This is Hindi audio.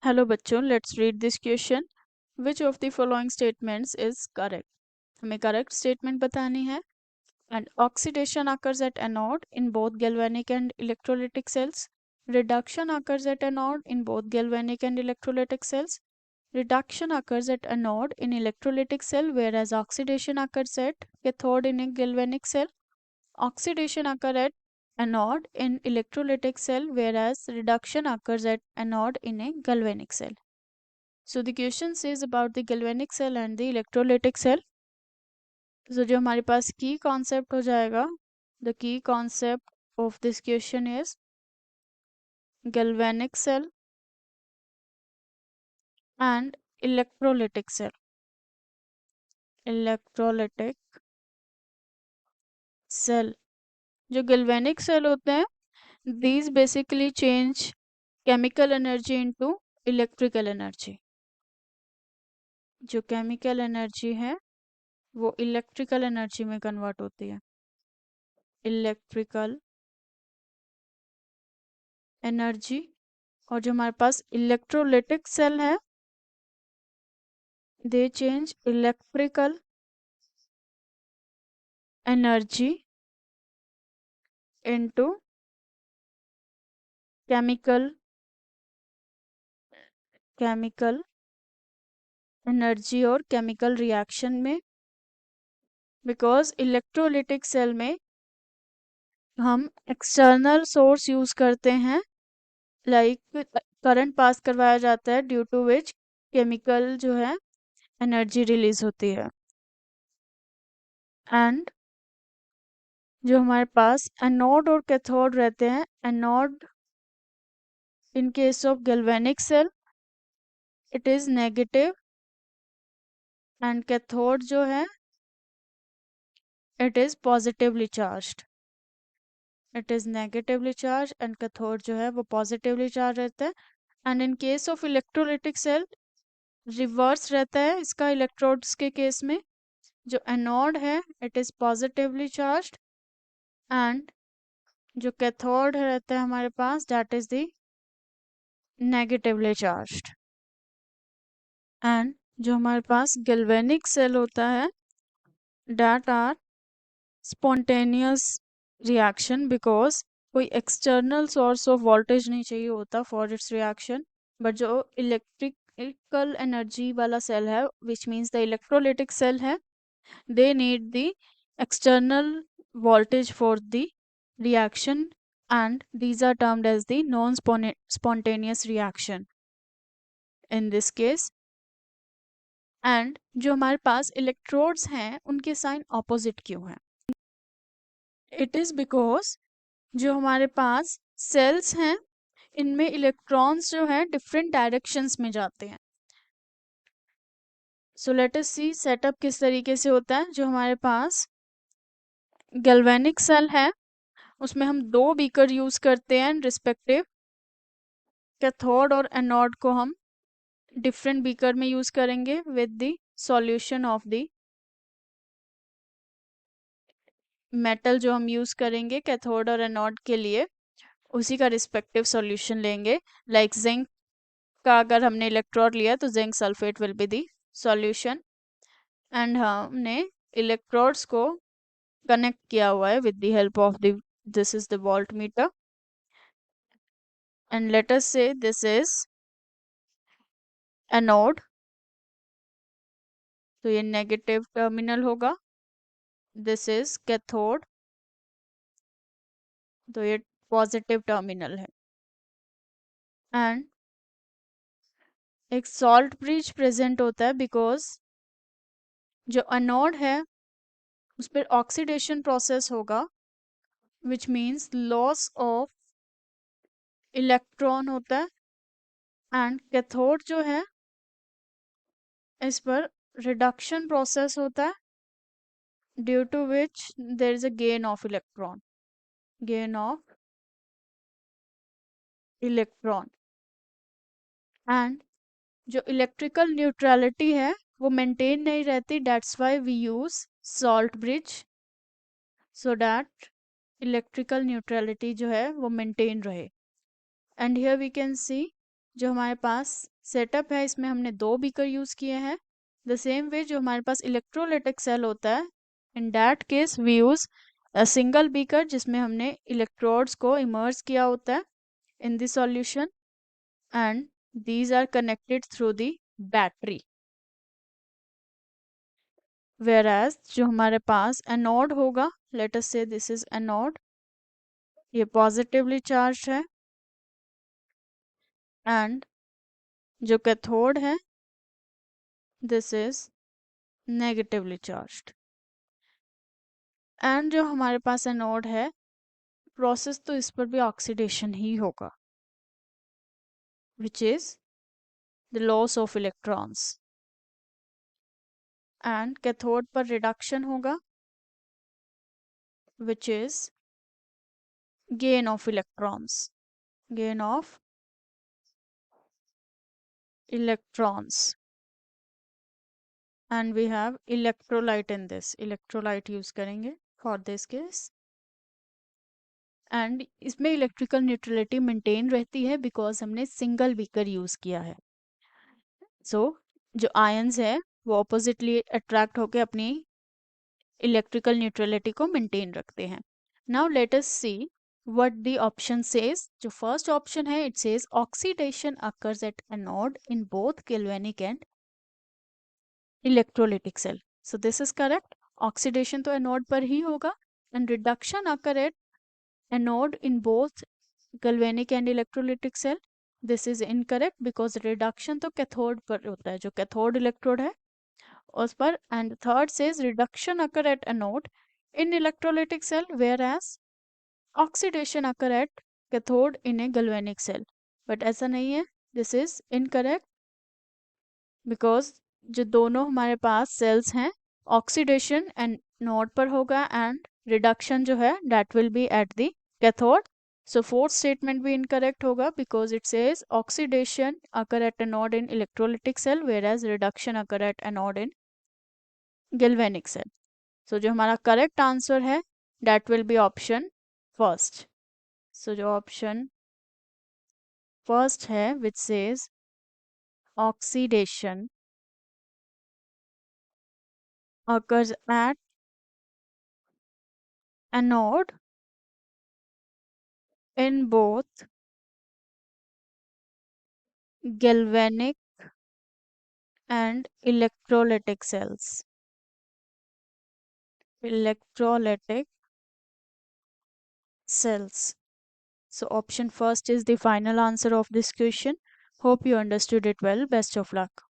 हेलो बच्चों, let's read this question. Which of the following statements is correct? हमें करेक्ट स्टेटमेंट बतानी है. And oxidation occurs at anode in both galvanic and electrolytic cells. Reduction occurs at anode in both galvanic and electrolytic cells. Reduction occurs at anode in electrolytic cell, whereas oxidation occurs at cathode in a galvanic cell. Oxidation occurs at anode in electrolytic cell, whereas reduction occurs at anode in a galvanic cell. So the question says about the galvanic cell and the electrolytic cell. So जो हमारे पास की कॉन्सेप्ट हो जाएगा, the key concept of this question is galvanic cell and electrolytic cell. Electrolytic cell. जो galvanic cell होते हैं, these basically change chemical energy into electrical energy. जो chemical energy है वो इलेक्ट्रिकल एनर्जी में कन्वर्ट होती है. Electrical energy. और जो हमारे पास इलेक्ट्रोलिटिक सेल है, दे change electrical energy into chemical energy और केमिकल रिएक्शन में. बिकॉज इलेक्ट्रोलिटिक सेल में हम एक्सटर्नल सोर्स यूज करते हैं, लाइक करंट पास करवाया जाता है, ड्यू टू विच केमिकल जो है एनर्जी रिलीज होती है. एंड जो हमारे पास एनोड और कैथोड रहते हैं, anode in case of galvanic cell it is negative and cathode जो है it is positively charged. It is negatively charge and cathode जो है वो पॉजिटिवली चार्ज रहता है. And in case of electrolytic cell reverse रहता है इसका इलेक्ट्रोड्स के केस में. जो एनोड है it is positively charged and जो कैथोड रहता है हमारे पास that is the negatively charged. And जो हमारे पास गैल्वेनिक सेल होता है that are spontaneous reaction, because कोई एक्सटर्नल सोर्स ऑफ वोल्टेज नहीं चाहिए होता फॉर इट्स रिएक्शन. बट जो इलेक्ट्रिकल एनर्जी वाला सेल है which means the electrolytic cell है, they need the external voltage for the reaction, and these are termed as the non-spontaneous reaction in this case. and जो हमारे पास इलेक्ट्रोड्स हैं उनके साइन ऑपोजिट क्यों हैं? इट इज बिकॉज जो हमारे पास सेल्स हैं इनमें इलेक्ट्रॉन्स जो हैं डिफरेंट डायरेक्शंस में जाते हैं. सो लेट अस सी सेटअप किस तरीके से होता है. जो हमारे पास गैल्वेनिक सेल है उसमें हम दो बीकर यूज करते हैं रिस्पेक्टिव. कैथोड और एनोड को हम डिफरेंट बीकर में यूज करेंगे with the solution of the metal जो हम यूज करेंगे कैथोड और एनोड के लिए उसी का रिस्पेक्टिव सॉल्यूशन लेंगे. लाइक जिंक का अगर हमने इलेक्ट्रोड लिया तो zinc sulphate will be the solution. And हमने इलेक्ट्रोड्स को कनेक्ट किया हुआ है with the help of the this is the volt meter. And let us से दिस इज एनोड, तो ये नेगेटिव टर्मिनल होगा. दिस इज कैथोड, तो ये पॉजिटिव टर्मिनल है. एंड एक सॉल्ट ब्रिज प्रेजेंट होता है बिकॉज जो एनोड है उस पर ऑक्सीडेशन प्रोसेस होगा which means loss of electron होता है. एंड कैथोड जो है इस पर रिडक्शन प्रोसेस होता है due to which there is a gain of electron. Gain of electron. And जो इलेक्ट्रिकल न्यूट्रलिटी है वो मेंटेन नहीं रहती, that's why we use salt bridge so that electrical neutrality जो है वो मेंटेन रहे. And here we can see जो हमारे पास सेटअप है इसमें हमने 2 बीकर यूज़ किए हैं। द सेम वे जो हमारे पास इलेक्ट्रोलाइटिक सेल होता है, in that case we use a single beaker जिसमें हमने इलेक्ट्रोड्स को इमर्ज किया होता है in the solution and these are connected through the battery, whereas जो हमारे पास एनोड होगा, let us say this is anode, ये पॉजिटिवली चार्ज है, एंड जो कैथोड है this is negatively charged. And जो हमारे पास एनोड है, प्रोसेस तो इस पर भी ऑक्सीडेशन ही होगा, which is the loss of electrons, and cathode पर रिडक्शन होगा which is gain of electrons, gain of electrons, and we have electrolyte in this, electrolyte use करेंगे for this case, and इसमें इलेक्ट्रिकल न्यूट्रलिटी मेंटेन रहती है बिकॉज हमने सिंगल बीकर यूज किया है। सो जो आयंस है वो ऑपोजिटली अट्रैक्ट होकर अपनी इलेक्ट्रिकल न्यूट्रलिटी को मेंटेन रखते हैं। Now let us see what the option says. जो फर्स्ट ऑप्शन है it says oxidation occurs at anode in both galvanic and electrolytic cell. So this is correct, oxidation तो एनोड पर ही होगा, and reduction occur at anode in both galvanic and electrolytic cell. This is incorrect because reduction तो कैथोड पर होता है, जो कैथोड इलेक्ट्रोड है उस पर, and third says reduction occur at anode in electrolytic cell whereas oxidation occur at cathode in a galvanic cell. But ऐसा नहीं है, दिस इज इनकरेक्ट बिकॉज जो दोनों हमारे पास सेल्स हैं, ऑक्सीडेशन एंड नोड पर होगा एंड रिडक्शन जो है that will be at the cathode. So fourth statement भी इनकरेक्ट होगा because it says oxidation occur at anode in electrolytic cell whereas reduction occur at anode in galvanic cell. So जो हमारा करेक्ट आंसर है that will be option first. So जो ऑप्शन फर्स्ट है which says oxidation occurs at anode in both galvanic and electrolytic cells. Electrolytic cells. So option first is the final answer of this question. Hope you understood it well. Best of luck.